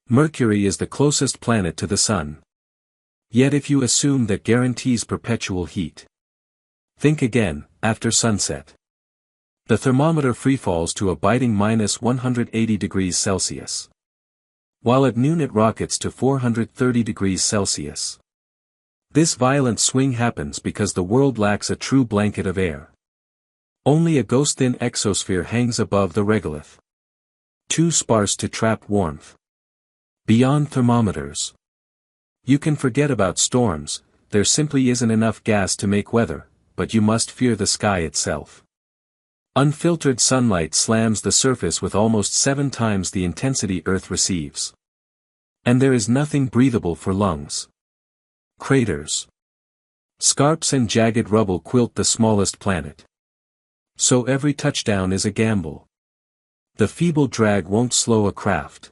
Mercury is the closest planet to the Sun. Yet if you assume that guarantees perpetual heat. Think again, after sunset. The thermometer freefalls to a biting -180 degrees Celsius. While at noon it rockets to 430 degrees Celsius. This violent swing happens because the world lacks a true blanket of air. Only a ghost-thin exosphere hangs above the regolith. Too sparse to trap warmth. Beyond thermometers. You can forget about storms, there simply isn't enough gas to make weather, but you must fear the sky itself. Unfiltered sunlight slams the surface with almost 7 times the intensity Earth receives. And there is nothing breathable for lungs. Craters. Scarps and jagged rubble quilt the smallest planet. So every touchdown is a gamble. The feeble drag won't slow a craft.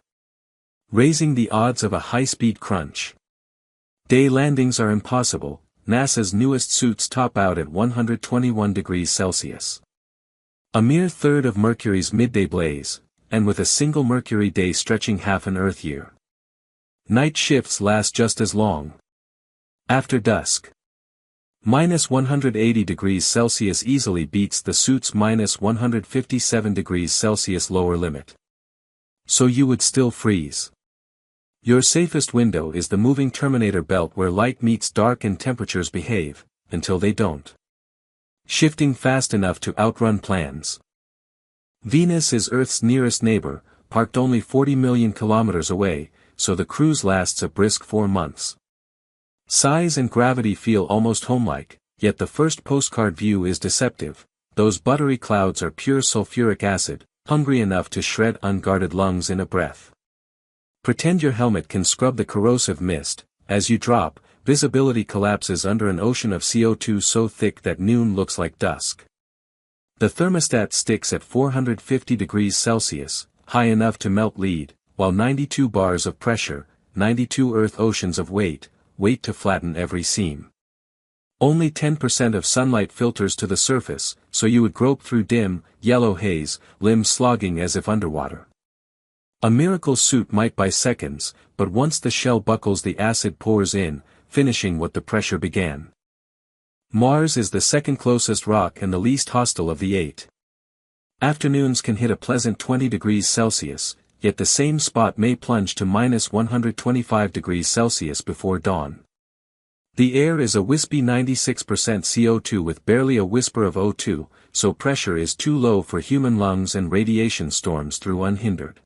Raising the odds of a high-speed crunch. Day landings are impossible, NASA's newest suits top out at 121 degrees Celsius. A mere third of Mercury's midday blaze, and with a single Mercury day stretching half an Earth year. Night shifts last just as long. After dusk. -180 degrees Celsius easily beats the suit's -157 degrees Celsius lower limit. So you would still freeze. Your safest window is the moving terminator belt where light meets dark and temperatures behave, until they don't. Shifting fast enough to outrun plans. Venus is Earth's nearest neighbor, parked only 40 million kilometers away, so the cruise lasts a brisk 4 months. Size and gravity feel almost homelike, yet the first postcard view is deceptive. Those buttery clouds are pure sulfuric acid, hungry enough to shred unguarded lungs in a breath. Pretend your helmet can scrub the corrosive mist. As you drop, visibility collapses under an ocean of CO2 so thick that noon looks like dusk. The thermostat sticks at 450 degrees Celsius, high enough to melt lead, while 92 bars of pressure, 92 Earth oceans of weight, wait to flatten every seam. Only 10% of sunlight filters to the surface, so you would grope through dim, yellow haze, limbs slogging as if underwater. A miracle suit might buy seconds, but once the shell buckles the acid pours in, finishing what the pressure began. Mars is the second closest rock and the least hostile of the 8. Afternoons can hit a pleasant 20 degrees Celsius, yet the same spot may plunge to -125 degrees Celsius before dawn. The air is a wispy 96% CO2 with barely a whisper of O2, so pressure is too low for human lungs and radiation storms through unhindered.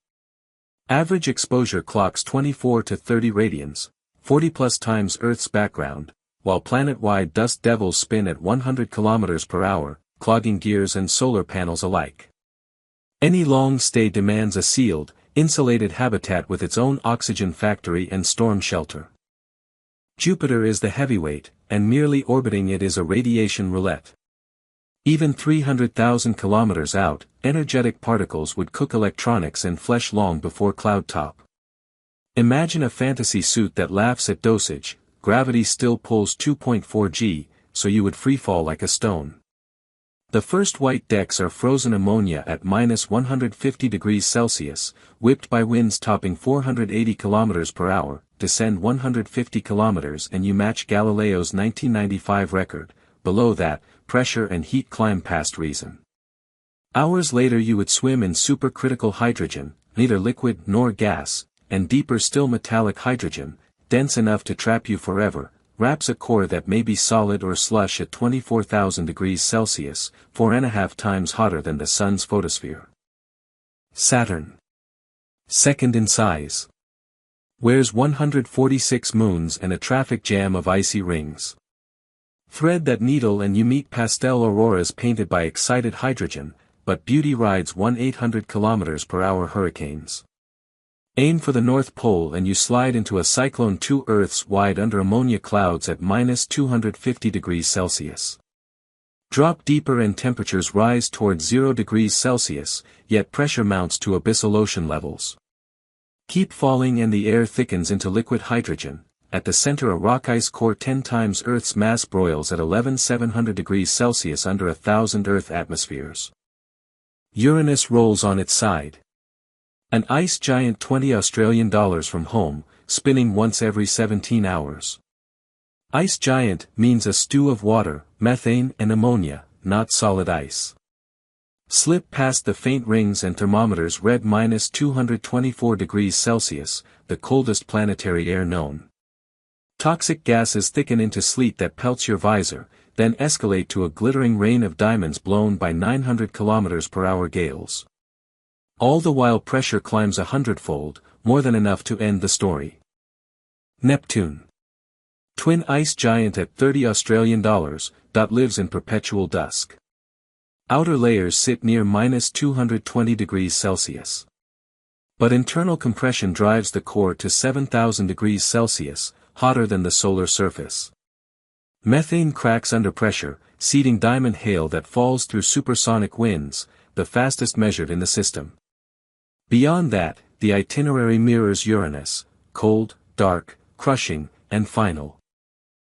Average exposure clocks 24 to 30 radians, 40+ times Earth's background, while planet-wide dust devils spin at 100 km per hour, clogging gears and solar panels alike. Any long stay demands a sealed, insulated habitat with its own oxygen factory and storm shelter. Jupiter is the heavyweight, and merely orbiting it is a radiation roulette. Even 300,000 kilometers out, energetic particles would cook electronics and flesh long before cloud top. Imagine a fantasy suit that laughs at dosage. Gravity still pulls 2.4 g, so you would freefall like a stone. The first white decks are frozen ammonia at -150 degrees Celsius, whipped by winds topping 480 km per hour, descend 150 km and you match Galileo's 1995 record. Below that, pressure and heat climb past reason. Hours later you would swim in supercritical hydrogen, neither liquid nor gas, and deeper still metallic hydrogen, dense enough to trap you forever, wraps a core that may be solid or slush at 24,000 degrees Celsius, 4.5 times hotter than the Sun's photosphere. Saturn. Second in size. Wears 146 moons and a traffic jam of icy rings. Thread that needle and you meet pastel auroras painted by excited hydrogen, but beauty rides 1,800 km per hour hurricanes. Aim for the North Pole and you slide into a cyclone 2 Earths wide under ammonia clouds at -250 degrees Celsius. Drop deeper and temperatures rise towards 0 degrees Celsius, yet pressure mounts to abyssal ocean levels. Keep falling and the air thickens into liquid hydrogen. At the center a rock ice core 10 times Earth's mass broils at 11,700 degrees Celsius under 1,000 Earth atmospheres. Uranus rolls on its side. An ice giant $20 from home, spinning once every 17 hours. Ice giant means a stew of water, methane and ammonia, not solid ice. Slip past the faint rings and thermometers read -224 degrees Celsius, the coldest planetary air known. Toxic gases thicken into sleet that pelts your visor, then escalate to a glittering rain of diamonds blown by 900 km/h gales. All the while pressure climbs 100-fold, more than enough to end the story. Neptune. Twin ice giant at $30 lives in perpetual dusk. Outer layers sit near -220 degrees Celsius. But internal compression drives the core to 7,000 degrees Celsius, hotter than the solar surface. Methane cracks under pressure, seeding diamond hail that falls through supersonic winds, the fastest measured in the system. Beyond that, the itinerary mirrors Uranus, cold, dark, crushing, and final.